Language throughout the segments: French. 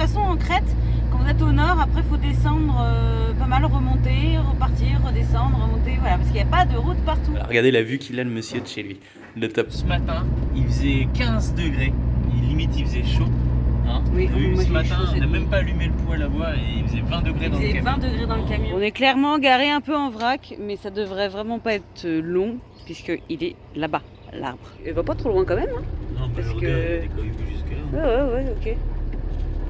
façon en crête, quand vous êtes au nord, après il faut descendre pas mal, remonter, repartir, redescendre, remonter, voilà, parce qu'il n'y a pas de route partout. Alors, regardez la vue qu'il a le monsieur de chez lui, le top. Ce matin, il faisait 15 degrés, limite il faisait chaud. Hein. Oui, moi, ce j'ai matin, chaud, on n'a même pas allumé le poêle à bois et il faisait 20 degrés dans le camion. 20 degrés dans le camion. On est clairement garé un peu en vrac, mais ça devrait vraiment pas être long, puisqu'il est là-bas, l'arbre. Il va pas trop loin quand même, hein. Non, parce regarde, que... il y a des cailloux jusque-là. Ouais, ok.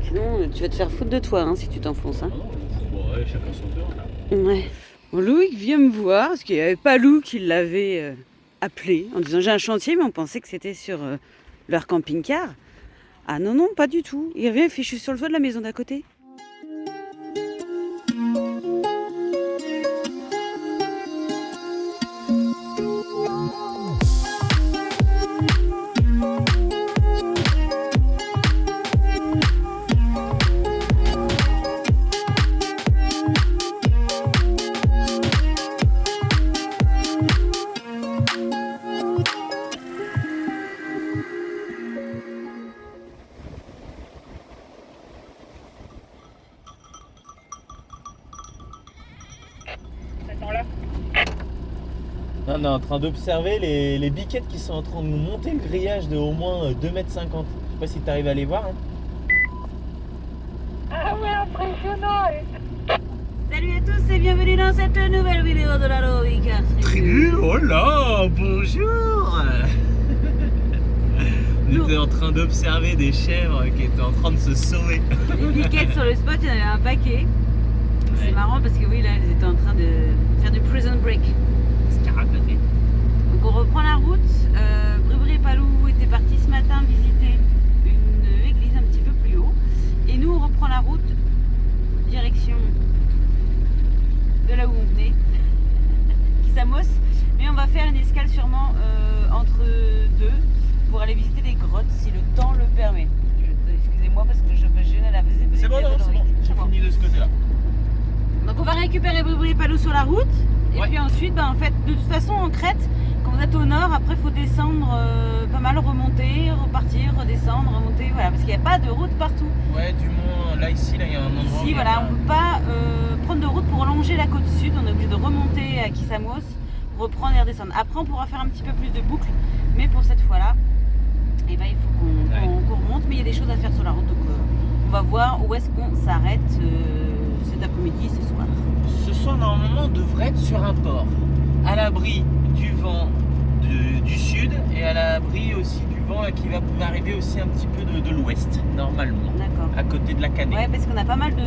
Sinon, tu vas te faire foutre de toi, hein, si tu t'enfonces. Hein. Ah non, bon, ouais, chacun son tour. Là. Ouais. Bon, Loïc vient me voir, parce qu'il n'y avait pas Lou qui l'avait appelé, en disant j'ai un chantier, mais on pensait que c'était sur leur camping-car. Ah non, pas du tout. Il revient, il fait je suis sur le toit de la maison d'à côté. On est en train d'observer les biquettes qui sont en train de nous monter le grillage de au moins 2,50 m. Je sais pas si tu arrives à les voir. Hein. Ah ouais, impressionnant. Salut à tous et bienvenue dans cette nouvelle vidéo de la Loïc Tribu, oh là, bonjour. On était en train d'observer des chèvres qui étaient en train de se sauver. Les biquettes sur le spot, il y en avait un paquet. C'est marrant parce que oui, là, elles étaient en train de faire du prison break. Donc on reprend la route. Bribri et Palou étaient partis ce matin visiter une église un petit peu plus haut. Et nous on reprend la route direction de là où on venait, Kissamos. Mais on va faire une escale sûrement entre deux pour aller visiter des grottes si le temps le permet. Excusez-moi parce que je gêne à la visibilité. C'est bon, non, c'est bon. J'ai fini de ce côté-là. Donc on va récupérer Bribri et Palou sur la route. Et puis ensuite, en fait, de toute façon en crête, quand vous êtes au nord, après il faut descendre pas mal, remonter, repartir, redescendre, remonter, voilà, parce qu'il n'y a pas de route partout. Ouais, du moins, là, ici, là, il y a un endroit. Ici, voilà, on ne peut pas prendre de route pour longer la côte sud, on est obligé de remonter à Kissamos, reprendre et redescendre. Après, on pourra faire un petit peu plus de boucles, mais pour cette fois-là, il faut qu'on remonte, mais il y a des choses à faire sur la route, donc on va voir où est-ce qu'on s'arrête cet après-midi, ce soir. Ce soir, normalement, on devrait être sur un port, à l'abri du vent du sud et à l'abri aussi du vent qui va arriver aussi un petit peu de l'ouest, normalement. D'accord. À côté de la Canée. Ouais, parce qu'on a pas mal de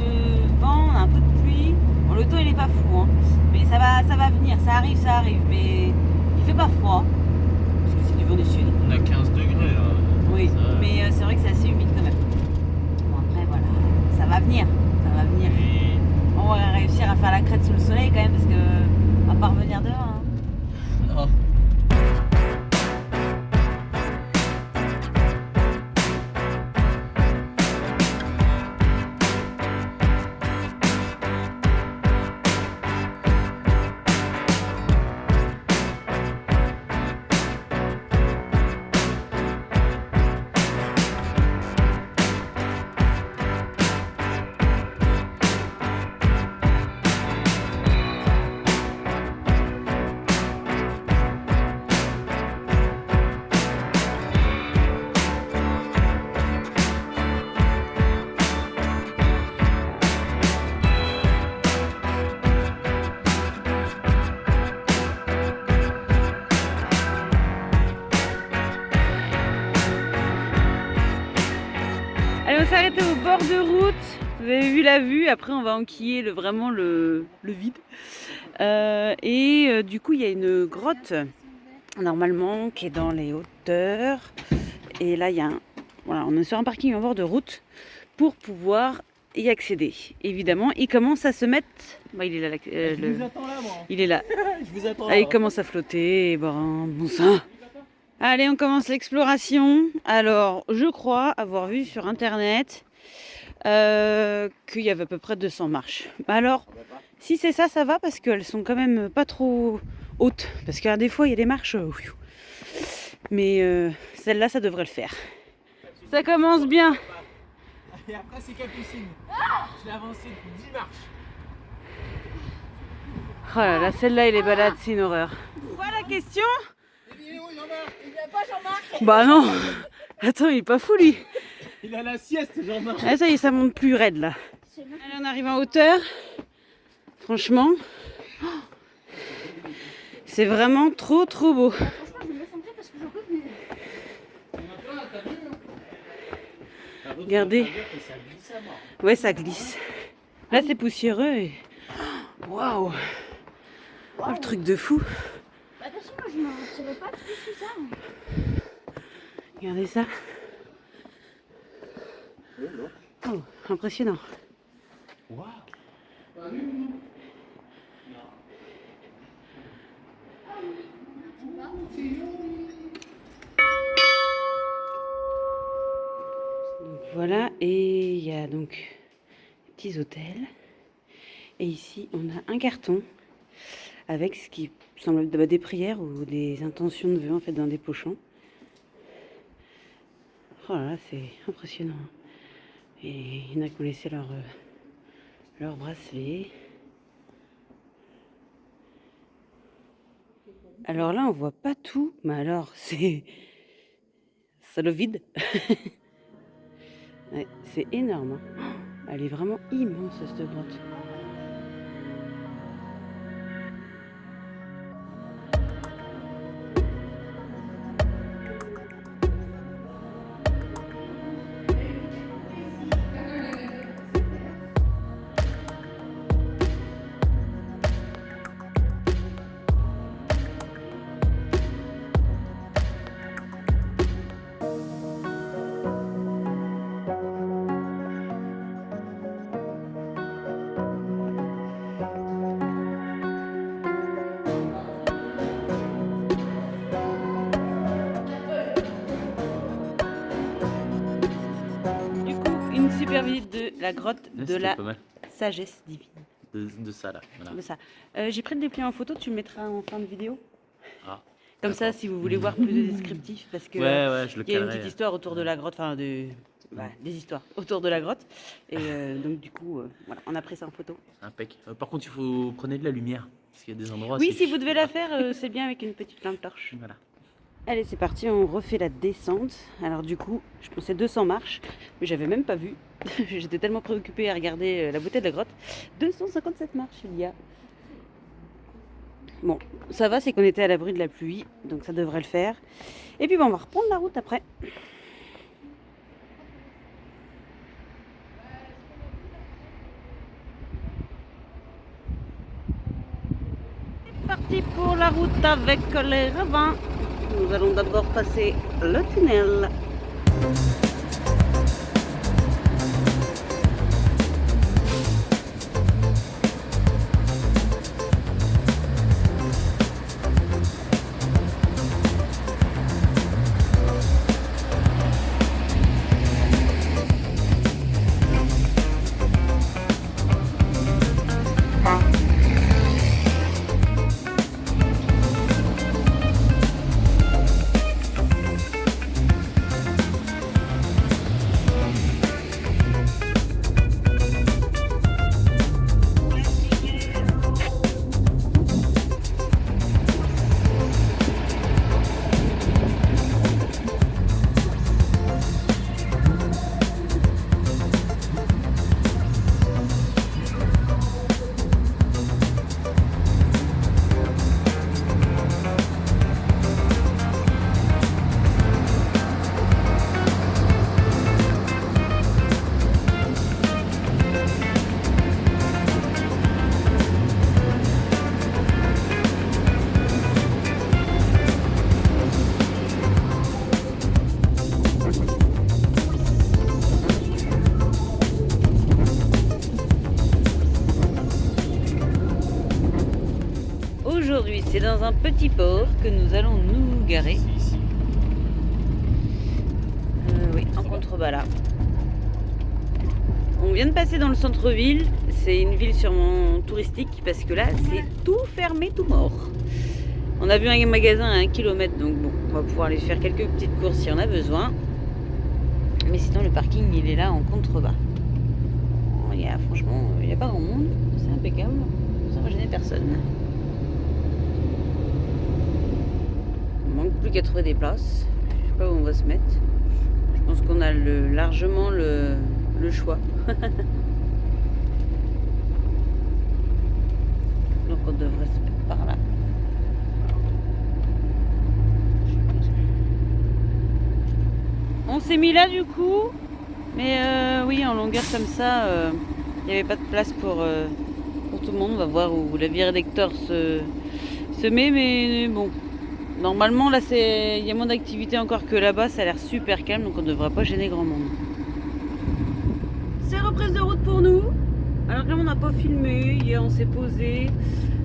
vent, on a un peu de pluie. Bon, le temps il est pas fou, hein. Mais ça va venir, ça arrive, mais il fait pas froid, parce que c'est du vent du sud. On a 15 degrés là. Oui, Ça... mais c'est vrai que c'est assez humide quand même. Bon après voilà, ça va venir. Et... On va réussir à faire la crête sous le soleil quand même, parce que on va pas revenir dehors. Hein. Non. Allez, on s'est arrêté au bord de route. Vous avez vu la vue. Après, on va enquiller vraiment le vide. Du coup, il y a une grotte, normalement, qui est dans les hauteurs. Et là, il y a voilà, on est sur un parking en bord de route pour pouvoir y accéder. Évidemment, il commence à se mettre... Bah, il est là. Je vous attends là, moi. Il est là. Je vous attends Ah, là. il commence à flotter. Bon sang. Allez, on commence l'exploration. Alors, je crois avoir vu sur internet qu'il y avait à peu près 200 marches. Alors, si c'est ça, ça va parce qu'elles sont quand même pas trop hautes. Parce que des fois, il y a des marches. Mais celle-là, ça devrait le faire. Ça commence bien. Et après c'est Capucine. Je l'ai avancé de 10 marches. Oh là là, celle-là et les balades, c'est une horreur. Voilà la question. Il est où Jean-Marc? Il vient pas Jean-Marc? Bah non. Attends, il est pas fou lui. Il a la sieste, Jean-Marc. Ah ça y est, ça monte plus raide là. Allez, on arrive en hauteur. Franchement, c'est vraiment trop beau. Franchement, je vais me laisse entrer parce que j'en peux plus. Regardez. Ouais, ça glisse. Là, c'est poussiéreux et... Waouh. Oh, le truc de fou. Bah, attention, moi, je m'en tirais pas plus que ça. Regardez ça. Oh, impressionnant. Waouh. Donc voilà, et il y a donc des petits hôtels. Et ici, on a un carton avec ce qui semble des prières ou des intentions de vœux en fait dans des pochons. Oh là là, c'est impressionnant. Et il y en a qui ont laissé leur bracelet. Alors là, on voit pas tout, mais alors c'est le vide. Ouais, c'est énorme. Hein. Elle est vraiment immense cette grotte. Une super visite de la grotte de la sagesse divine. De ça là. Voilà. De ça. J'ai pris le dépliant en photo, tu le mettras en fin de vidéo. Ah, comme ça, si vous voulez voir plus de descriptifs, parce que ouais, je le il y a une calerai. petite histoire autour de la grotte, enfin des histoires autour de la grotte. Et donc du coup, voilà, on a pris ça en photo. Impec. Par contre, il faut prendre de la lumière, parce qu'il y a des endroits. Oui, si vous devez la faire, c'est bien avec une petite lampe torche. Voilà. Allez, c'est parti, on refait la descente. Alors du coup, je pensais 200 marches, mais j'avais même pas vu. J'étais tellement préoccupée à regarder la beauté de la grotte. 257 marches il y a. Bon, ça va, c'est qu'on était à l'abri de la pluie, donc ça devrait le faire. Et puis bon, on va reprendre la route après. C'est parti pour la route avec les ravins. Nous allons d'abord passer le tunnel. Aujourd'hui, c'est dans un petit port que nous allons nous garer. C'est ici. Oui, en contrebas. On vient de passer dans le centre-ville. C'est une ville sûrement touristique parce que là, c'est tout fermé, tout mort. On a vu un magasin à 1 km, donc bon, on va pouvoir aller faire quelques petites courses si on a besoin. Mais sinon le parking il est là en contrebas. Franchement il n'y a pas grand monde, c'est impeccable, ça va gêner personne. Il manque plus qu'à trouver des places, je sais pas où on va se mettre. Je pense qu'on a largement le choix. Donc on devrait se mettre par là. On s'est mis là du coup, mais oui, en longueur comme ça, il n'y avait pas de place pour tout le monde. On va voir où la virée d'Hector se met, mais bon, normalement là il y a moins d'activité encore que là-bas, ça a l'air super calme, donc on ne devrait pas gêner grand monde. C'est reprise de route pour nous. Alors là on n'a pas filmé, hier on s'est posé,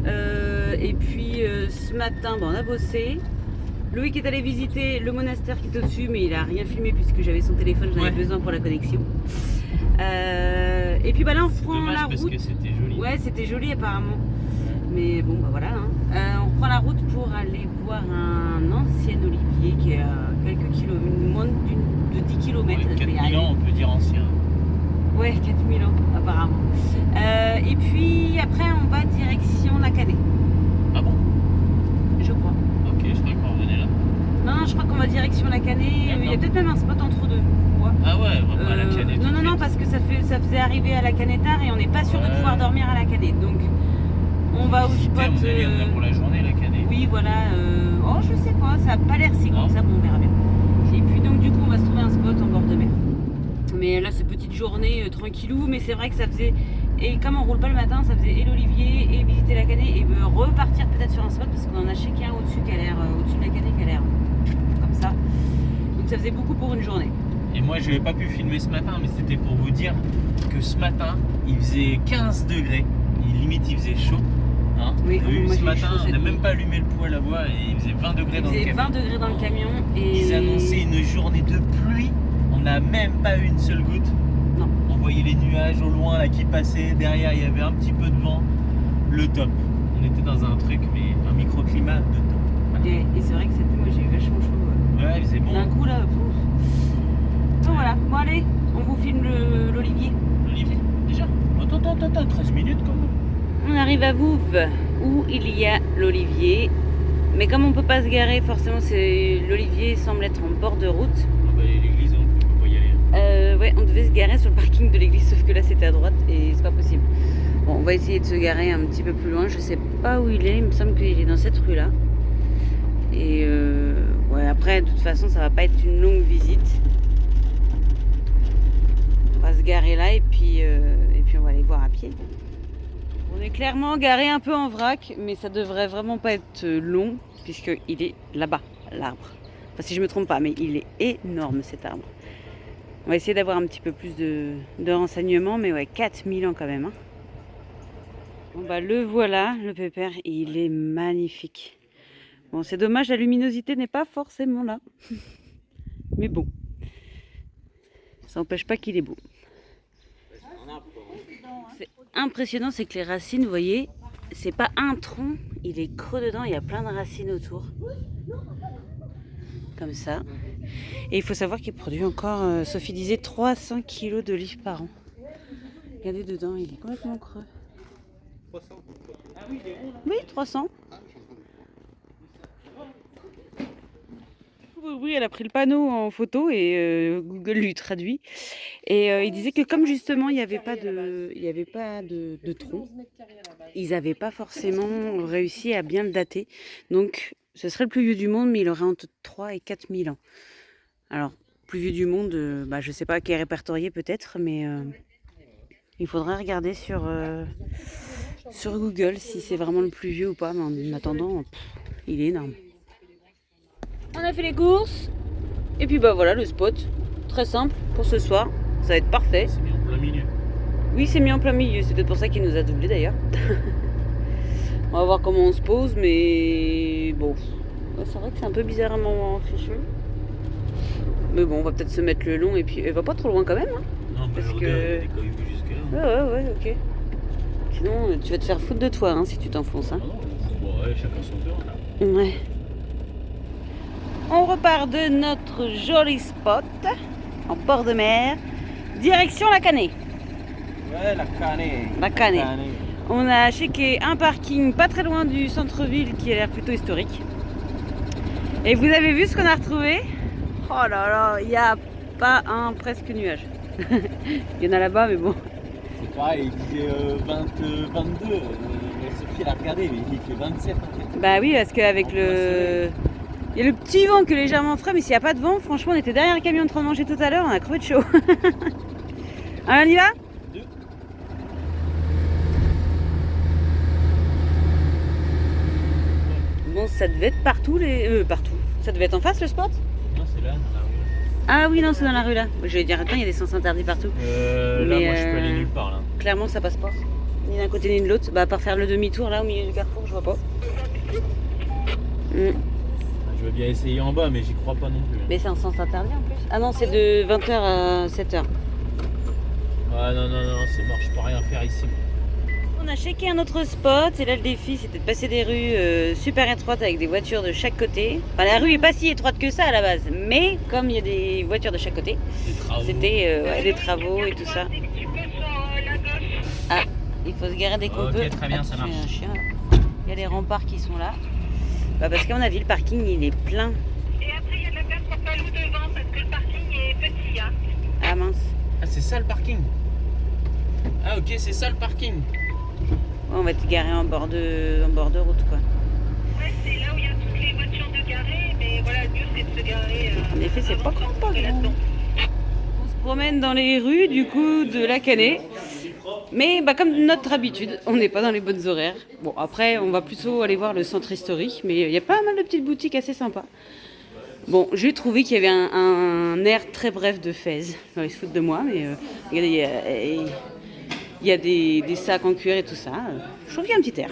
et puis ce matin on a bossé. Loïc est allé visiter le monastère qui est au-dessus, mais il a rien filmé puisque j'avais son téléphone, j'en avais besoin pour la connexion. Et puis bah là on reprend la route. Parce que c'était joli. Ouais, c'était joli apparemment. Mais bon bah voilà. On reprend la route pour aller voir un ancien olivier qui est à quelques kilomètres, moins de 10 km. Ouais, 4000 ans, on peut dire ancien. Ouais, 4000 ans apparemment. Et puis après on va direction la Canée. Ah bon? Je crois. Ok, je crois qu'on revenait là. Non, je crois qu'on va direction la Canée. Il y a peut-être même un spot entre deux. Ah ouais, on va à la Canée. Non, parce que ça faisait arriver à la Canée tard et on n'est pas sûr de pouvoir dormir à la Canée. Donc on va au spot. On allait pour la journée la Canée. Oui, voilà. Oh, je sais pas, ça n'a pas l'air si grand que ça, bon, on verra bien. Et puis donc du coup, on va se trouver un spot en bord de mer. Mais là, c'est petite journée tranquillou, mais c'est vrai que ça faisait. Et comme on roule pas le matin, ça faisait et l'Olivier et visiter la Canée et repartir peut-être sur un spot parce qu'on en a checké un au-dessus qui a l'air au-dessus de la Canée qui a l'air comme ça. Donc ça faisait beaucoup pour une journée. Et moi je n'ai pas pu filmer ce matin, mais c'était pour vous dire que ce matin il faisait 15 degrés, limite il faisait chaud. Hein. Oui, ce matin on n'a même pas allumé le poêle à bois et il faisait 20 degrés dans le camion. Il faisait 20 degrés dans le camion et. Ils annonçaient une journée de pluie, on n'a même pas eu une seule goutte. Non. On voyait les nuages au loin là qui passaient, derrière il y avait un petit peu de vent, le top. On était dans un truc, mais un microclimat de top. Voilà. Et c'est vrai que cette nuit, moi j'ai eu vachement chaud. Ouais, il faisait bon. D'un coup là, pouf. Donc voilà, bon allez, on vous filme l'Olivier. L'Olivier, déjà? Attends, 13 minutes quand même. On arrive à Vouves où il y a l'Olivier. Mais comme on peut pas se garer, forcément l'Olivier semble être en bord de route. Ah bah l'église, on peut pas y aller. Ouais, on devait se garer sur le parking de l'église, sauf que là c'était à droite et c'est pas possible. Bon, on va essayer de se garer un petit peu plus loin. Je sais pas où il est, il me semble qu'il est dans cette rue là. Et ouais, après de toute façon ça va pas être une longue visite. On va se garer là et puis on va aller voir à pied. On est clairement garé un peu en vrac, mais ça devrait vraiment pas être long puisqu'il est là-bas, l'arbre. Enfin si je me trompe pas, mais il est énorme cet arbre. On va essayer d'avoir un petit peu plus de renseignements, mais ouais, 4000 ans quand même. Hein. Bon bah le voilà, le pépère, il est magnifique. Bon, c'est dommage, la luminosité n'est pas forcément là. Mais bon, ça n'empêche pas qu'il est beau. C'est impressionnant, c'est que les racines, vous voyez, c'est pas un tronc, il est creux dedans, il y a plein de racines autour. Comme ça. Et il faut savoir qu'il produit encore, Sophie disait, 300 kg d'olives par an. Regardez dedans, il est complètement creux. 300. Oui, 300. Oui, elle a pris le panneau en photo et Google lui traduit. Et il disait que comme justement il n'y avait pas de tronc, ils n'avaient pas forcément réussi à bien le dater. Donc ce serait le plus vieux du monde, mais il aurait entre 3 et 4 000 ans. Alors, plus vieux du monde, je ne sais pas qui est répertorié peut-être, mais il faudrait regarder sur Google si c'est vraiment le plus vieux ou pas. Mais en attendant, il est énorme. On a fait les courses et puis bah voilà le spot, très simple pour ce soir, ça va être parfait. C'est mis en plein milieu. Oui, c'est mis en plein milieu, c'est peut-être pour ça qu'il nous a doublé d'ailleurs. On va voir comment on se pose, mais bon, c'est vrai que c'est un peu bizarrement fichu. Mais bon, on va peut-être se mettre le long et puis elle va pas trop loin quand même. Hein, Non, parce regarde, que il est quand même jusque-là. ouais, ok. Sinon, tu vas te faire foutre de toi hein, si tu t'enfonces. Hein. Ah non, bon, ouais, chacun son tour là. Ouais. On repart de notre joli spot. en bord de mer, direction la Canée. Ouais, la Canée. La Canée. On a checké un parking pas très loin du centre-ville qui a l'air plutôt historique. Et vous avez vu ce qu'on a retrouvé? Oh là là, il n'y a pas un presque nuage. Il y en a là-bas, mais bon. C'est pareil, il disait 22. Sophie elle a regardé, mais il fait 27 en fait. Bah oui, parce qu'avec le... Il y a le petit vent qui est légèrement frais, mais s'il n'y a pas de vent, franchement, on était derrière un camion en train de manger tout à l'heure, on a crevé de chaud. Alors, on y va? Bon, ça devait être partout partout. Ça devait être en face le spot? Non, c'est là, dans la rue. Ah oui, non, c'est dans la rue là. Je vais dire, attends, il y a des sens interdits partout. Là, moi, je peux aller nulle part là. Clairement, ça passe pas. Ni d'un côté ni de l'autre. Bah, à part faire le demi-tour là au milieu du carrefour, je vois pas. Je veux bien essayer en bas, mais j'y crois pas non plus. Mais c'est un sens interdit en plus. Ah non, c'est de 20h à 7h. Ah non, c'est mort, je peux rien faire ici. On a checké un autre spot et là le défi c'était de passer des rues super étroites avec des voitures de chaque côté. Enfin la rue est pas si étroite que ça à la base, mais comme il y a des voitures de chaque côté, c'était des travaux et tout ça. Ah, il faut se garer dès qu'on peut. Ok, très bien, ça marche. Il y a les remparts qui sont là. Bah parce qu'à mon avis le parking il est plein. Et après il y a de la place pour Palou devant parce que le parking est petit. Hein. Ah mince. Ah, c'est ça le parking? Ah, ok, c'est ça le parking. On va te garer en bord de route quoi. Ouais, c'est là où il y a toutes les voitures de garées, mais voilà, le mieux c'est de se garer. En effet, c'est pas grand. On se promène dans les rues du coup de la Canée. Mais bah, comme notre habitude, on n'est pas dans les bonnes horaires. Bon, après, on va plutôt aller voir le centre historique, mais il y a pas mal de petites boutiques assez sympas. Bon, j'ai trouvé qu'il y avait un air très bref de Fès. Ils se foutent de moi, mais regardez, il y a des sacs en cuir et tout ça. Je trouve qu'il y a un petit air.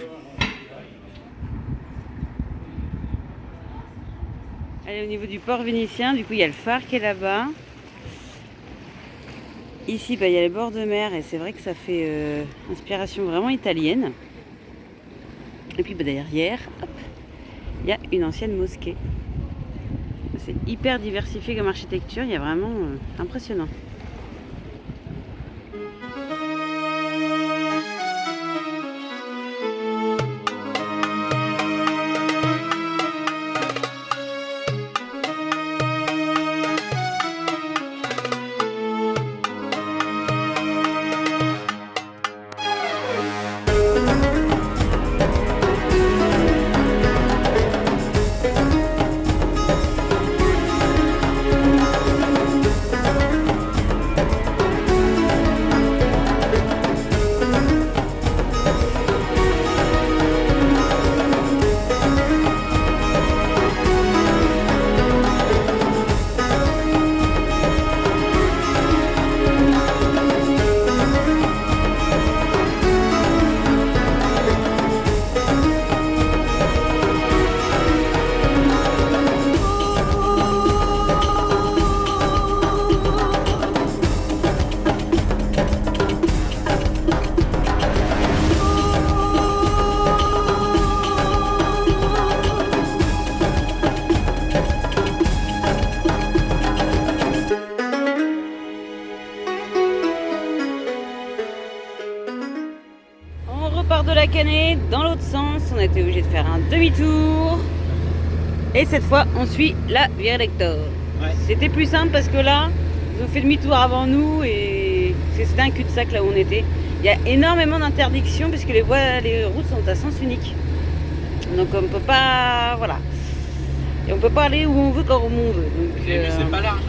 Allez, au niveau du port vénitien, du coup, il y a le phare qui est là-bas. Ici, bah, il y a les bords de mer et c'est vrai que ça fait inspiration vraiment italienne. Et puis bah, derrière, hop, il y a une ancienne mosquée. C'est hyper diversifié comme architecture, il y a vraiment impressionnant. De la Canée dans l'autre sens, on a été obligé de faire un demi-tour et cette fois on suit la Via Lector. Ouais. C'était plus simple parce que là ils ont fait demi-tour avant nous et c'était un cul-de-sac là où on était. Il y a énormément d'interdictions puisque les routes sont à sens unique, donc on peut pas, voilà, et on peut pas aller où on veut quand on veut. Donc, mais c'est pas large.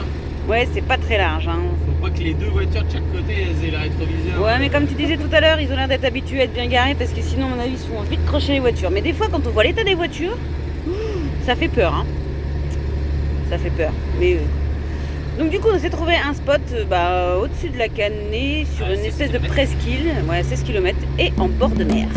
Ouais, c'est pas très large. Faut pas que les deux voitures de chaque côté aient le rétroviseur. Ouais, mais comme tu disais tout à l'heure, ils ont l'air d'être habitués à être bien garés parce que sinon, à mon avis, ils se font vite crocher les voitures. Mais des fois, quand on voit l'état des voitures, ça fait peur. Hein. Ça fait peur. Mais donc, du coup, on s'est trouvé un spot au-dessus de la Canée sur une espèce de presqu'île, 16 km, et en bord de mer.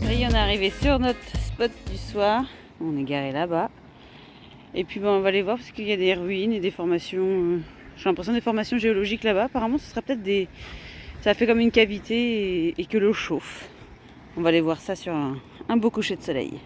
Ça y est, on est arrivé sur notre spot du soir. On est garé là-bas. Et puis on va aller voir parce qu'il y a des ruines et des formations. J'ai l'impression des formations géologiques là-bas. Apparemment, ce serait peut-être des. Ça fait comme une cavité et que l'eau chauffe. On va aller voir ça sur un beau coucher de soleil.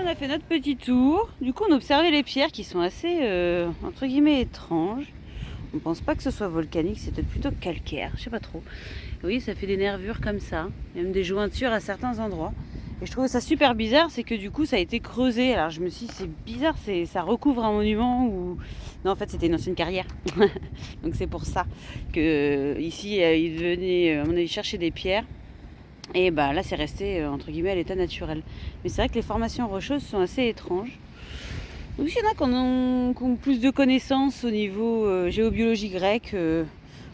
On a fait notre petit tour. Du coup, on observait les pierres qui sont assez, entre guillemets, étranges. On pense pas que ce soit volcanique, c'est peut-être plutôt calcaire, je sais pas trop. Oui, ça fait des nervures comme ça, même des jointures à certains endroits. Et je trouve ça super bizarre, c'est que du coup, ça a été creusé. Alors je me suis dit, c'est bizarre, ça recouvre un monument ou... Non, en fait, c'était une ancienne carrière. Donc c'est pour ça que ici, ils venaient, à mon avis, chercher des pierres. Et bah là, c'est resté, entre guillemets, à l'état naturel. Mais c'est vrai que les formations rocheuses sont assez étranges. Donc, il y en a qui ont plus de connaissances au niveau géobiologie grecque.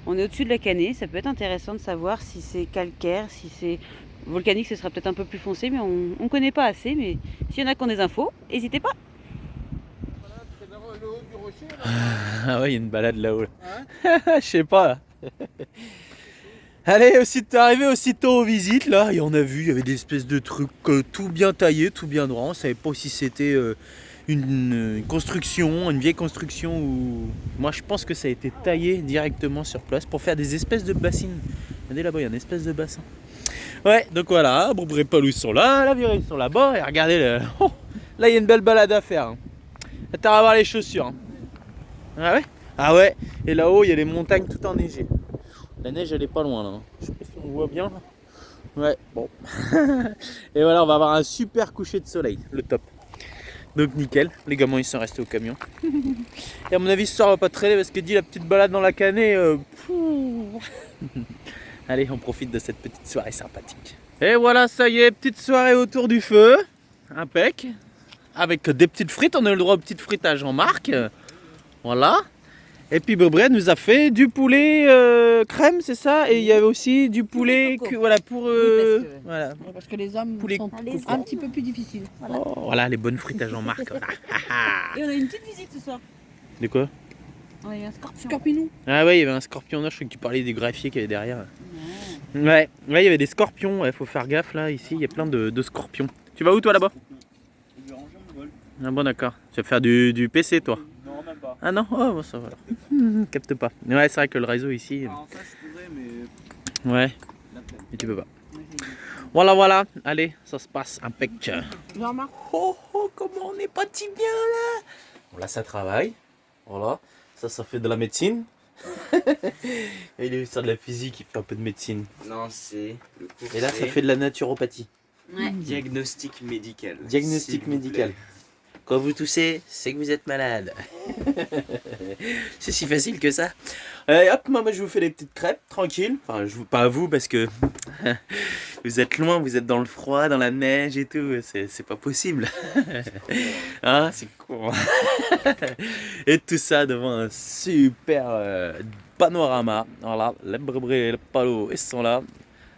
On est au-dessus de la Canée. Ça peut être intéressant de savoir si c'est calcaire, si c'est volcanique, ce sera peut-être un peu plus foncé, mais on ne connaît pas assez. Mais s'il y en a qui ont des infos, n'hésitez pas. Ah ouais, il y a une balade là-haut. Je sais pas là. Allez, aussitôt arrivé aussitôt aux visites là, et on a vu, il y avait des espèces de trucs tout bien taillés, tout bien droit. On savait pas si c'était une construction, une vieille construction ou... Moi je pense que ça a été taillé directement sur place pour faire des espèces de bassines. Regardez là-bas, il y a une espèce de bassin. Ouais, donc voilà, Brbré-Palou sont là, la virée ils sont là-bas, et regardez, oh, là il y a une belle balade à faire. Hein. T'as à voir les chaussures. Hein. Ah ouais? Ah ouais, et là-haut il y a les montagnes tout enneigées. La neige elle est pas loin là, je sais pas si on voit bien. Ouais, bon. Et voilà, on va avoir un super coucher de soleil, le top. Donc nickel, les gamins ils sont restés au camion. Et à mon avis ce soir on va pas traîner parce que dit la petite balade dans la Canée. Allez, on profite de cette petite soirée sympathique. Et voilà, ça y est, petite soirée autour du feu. Impec. Avec des petites frites, on a eu le droit aux petites frites à Jean-Marc. Voilà. Et puis Brbré nous a fait du poulet crème, c'est ça? Et il y avait aussi du poulet voilà, pour... voilà. Parce que les hommes Poulet sont coco. un petit peu plus difficiles. Voilà. Oh, voilà les bonnes frites à Jean-Marc. Et on a une petite visite ce soir. De quoi? On a eu un scorpion. Scorpinou. Ah ouais, il y avait un scorpion là, je crois que tu parlais des greffiers qu'il y avait derrière. Ouais, il y avait des scorpions, il faut faire gaffe là, ici il y a plein de scorpions. Tu vas où toi là-bas? Je vais ranger mon vol. Ah bon d'accord, tu vas faire du PC toi? Non, même pas. Ah non? Oh bon, ça va. Capte pas. Ouais, c'est vrai que le réseau ici... Alors ça, je pourrais, mais Ouais, la flemme. mais tu peux pas. Voilà, allez, ça se passe impec. Jean-Marc. Oh, comment on est parti bien là. Bon là ça travaille, voilà, ça fait de la médecine. Et il a eu ça de la physique, il fait un peu de médecine. Non, c'est le cours. Et là ça fait de la naturopathie. Ouais. diagnostic médical. Diagnostic S'il vous médical. plaît. Quand vous toussez, c'est que vous êtes malade. C'est si facile que ça. Hop, moi je vous fais des petites crêpes, tranquille. Enfin, pas à vous parce que vous êtes loin, vous êtes dans le froid, dans la neige et tout. C'est pas possible. Hein, c'est con. Et tout ça devant un super panorama. Voilà, les Brbré et les Palou, ils sont là.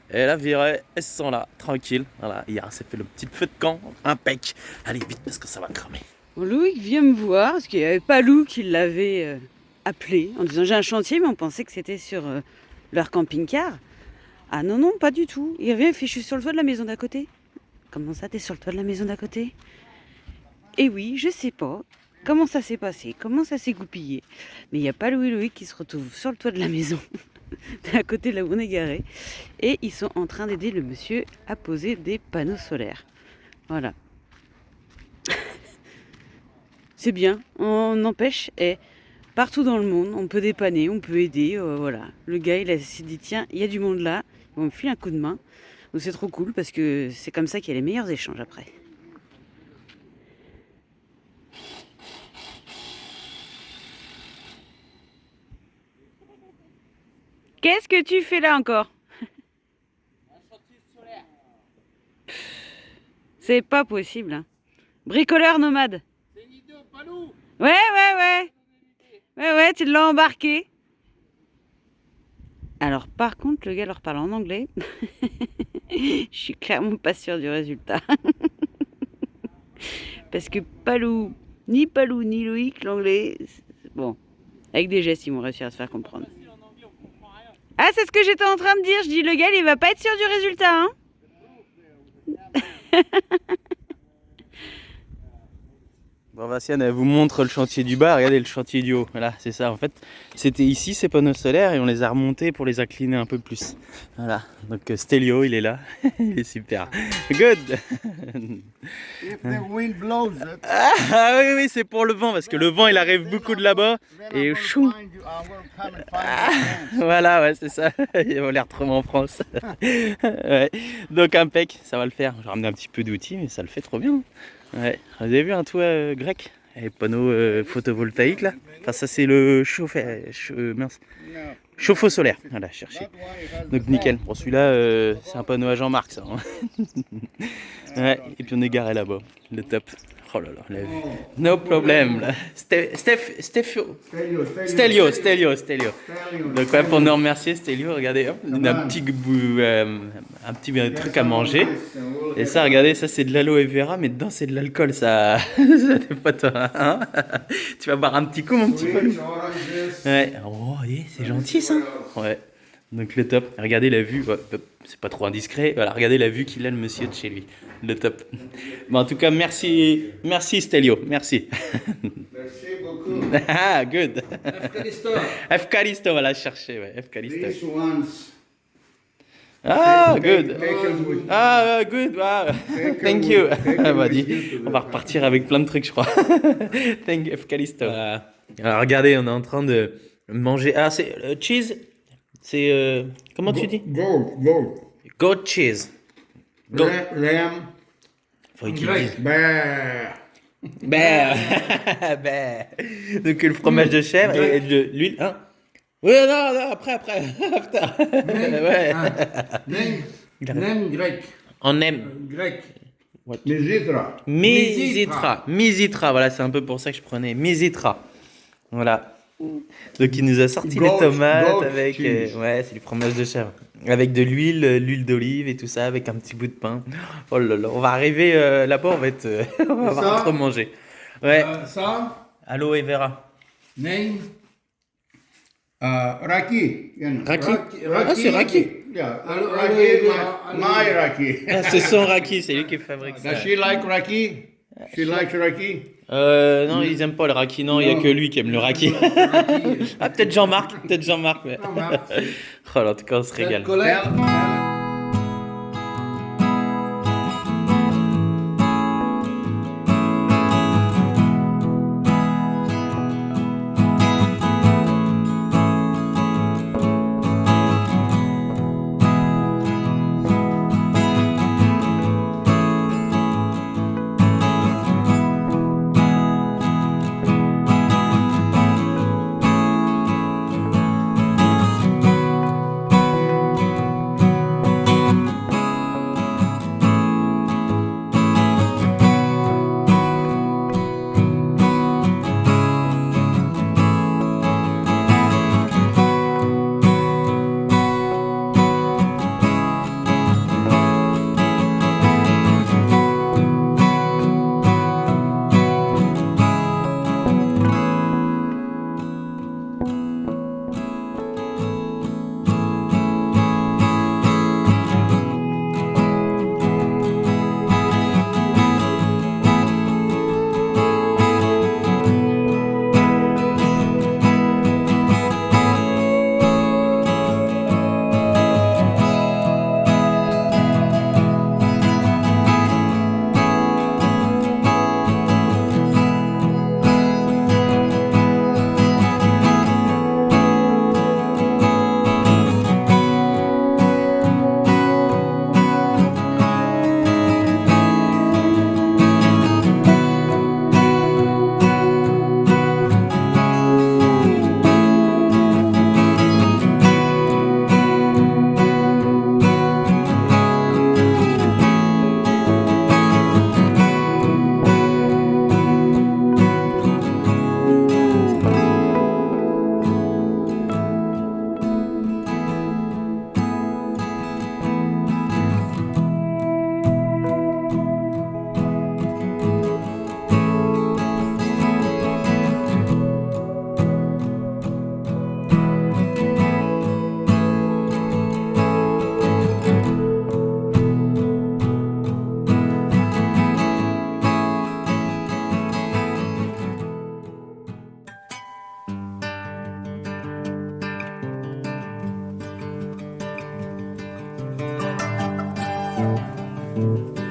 Et la virée, elles sont là, tranquille. Voilà, hier, ça fait le petit feu de camp, impec. Allez, vite, parce que ça va cramer. Bon, Loïc vient me voir, parce qu'il n'y avait pas Lou qui l'avait appelé, en disant j'ai un chantier, mais on pensait que c'était sur leur camping-car. Ah non, pas du tout. Il revient, il fait je suis sur le toit de la maison d'à côté. Comment ça, t'es sur le toit de la maison d'à côté? Et oui, je sais pas comment ça s'est passé, comment ça s'est goupillé. Mais il n'y a pas Lou et Loïc qui se retrouvent sur le toit de la maison. À côté de là où on est garé, et ils sont en train d'aider le monsieur à poser des panneaux solaires. Voilà. C'est bien, on empêche, et partout dans le monde, on peut dépanner, on peut aider, voilà. Le gars, il s'est dit, tiens, il y a du monde là, ils vont me filer un coup de main. Donc c'est trop cool, parce que c'est comme ça qu'il y a les meilleurs échanges après. Qu'est-ce que tu fais là encore? C'est pas possible. Hein. Bricoleur nomade. Ouais, tu l'as embarqué. Alors par contre, le gars leur parle en anglais. Je suis clairement pas sûre du résultat. Parce que Palou ni Loïc, l'anglais, bon, avec des gestes, ils vont réussir à se faire comprendre. Ah, c'est ce que j'étais en train de dire. Je dis, le gars, il va pas être sûr du résultat, hein. Bon, Vinciane, elle vous montre le chantier du bas. Regardez le chantier du haut. Voilà, c'est ça. En fait, c'était ici ces panneaux solaires et on les a remontés pour les incliner un peu plus. Voilà. Donc Stelio, il est là. Il est super. Good. If the wind blows it, Ah oui, oui, c'est pour le vent parce que le vent, il arrive beaucoup de là-bas then et I'm chou. gonna find you. I'm gonna come and find you. Voilà, ouais, c'est ça. Il va les retrouver en France. Ouais. Donc impec, ça va le faire. J'ai ramené un petit peu d'outils, mais ça le fait trop bien. Ouais. Vous avez vu un toit grec avec panneaux photovoltaïques là. Enfin, ça c'est le mince. No, Chauffe-eau solaire. Voilà, chercher. that one it has Donc the nickel. Pour celui-là, c'est un panneau à Jean-Marc ça. Hein. Ouais. Et puis on est garé là-bas. Le top. Oh là là, la vue. No problem. Là. Stelio. Donc ouais, pour nous remercier Stelio, regardez, hop, on a un petit truc à manger. Et ça, regardez, ça c'est de l'aloe vera, mais dedans c'est de l'alcool, ça. Ça n'est pas toi, hein. Tu vas boire un petit coup, mon petit Paul. Ouais. Oh, c'est gentil ça. Ouais. Donc le top. Regardez la vue. Ouais, c'est pas trop indiscret. Voilà, regardez la vue qu'il a le monsieur de chez lui. Le top. Bon, en tout cas, merci Stelio. Merci. Merci beaucoup. Ah, good. Afghanistan. Efcaristo, voilà, chercher, ouais. Efcaristo. These ones. Ah, take- good. take them with you. Ah, good. Wow. Take Thank them you. with- take Ah, them bah, with dis, you to on va the- repartir avec plein de trucs, je crois. Thank you, Efcaristo. Alors, regardez, on est en train de manger. Ah, c'est cheese. C'est. Comment tu dis? Gold. Goat cheese. Goat. Lamb. Faut qu'il Grec. dise. Bah. Ben. Ben. Donc, le fromage de chèvre et de l'huile. Hein? Oui, non, après. After. Ouais. Nem grec. On aime. Grec. What? Misitra. Misitra, voilà, c'est un peu pour ça que je prenais. Misitra. Voilà. Donc il nous a sorti les Goat tomates avec. cheese. Ouais, c'est du fromage de chèvre. Avec de l'huile d'olive et tout ça, avec un petit bout de pain. Oh là là, on va arriver là-bas, on va être. On va avoir Ça trop manger. Ouais. Ça. Aloe vera. Nem. Raki. Raki? Ah, c'est Raki. Yeah. Aloe Raki. vera, My Raki. Ah, c'est son raki, c'est lui qui fabrique ça. Does she like Raki? She likes Raki. Non, ils aiment pas le raki. Non, il y a que lui qui aime le raki. Ah, peut-être Jean-Marc. Mais... Oh là, en tout cas, on se régale. Tell- Voilà.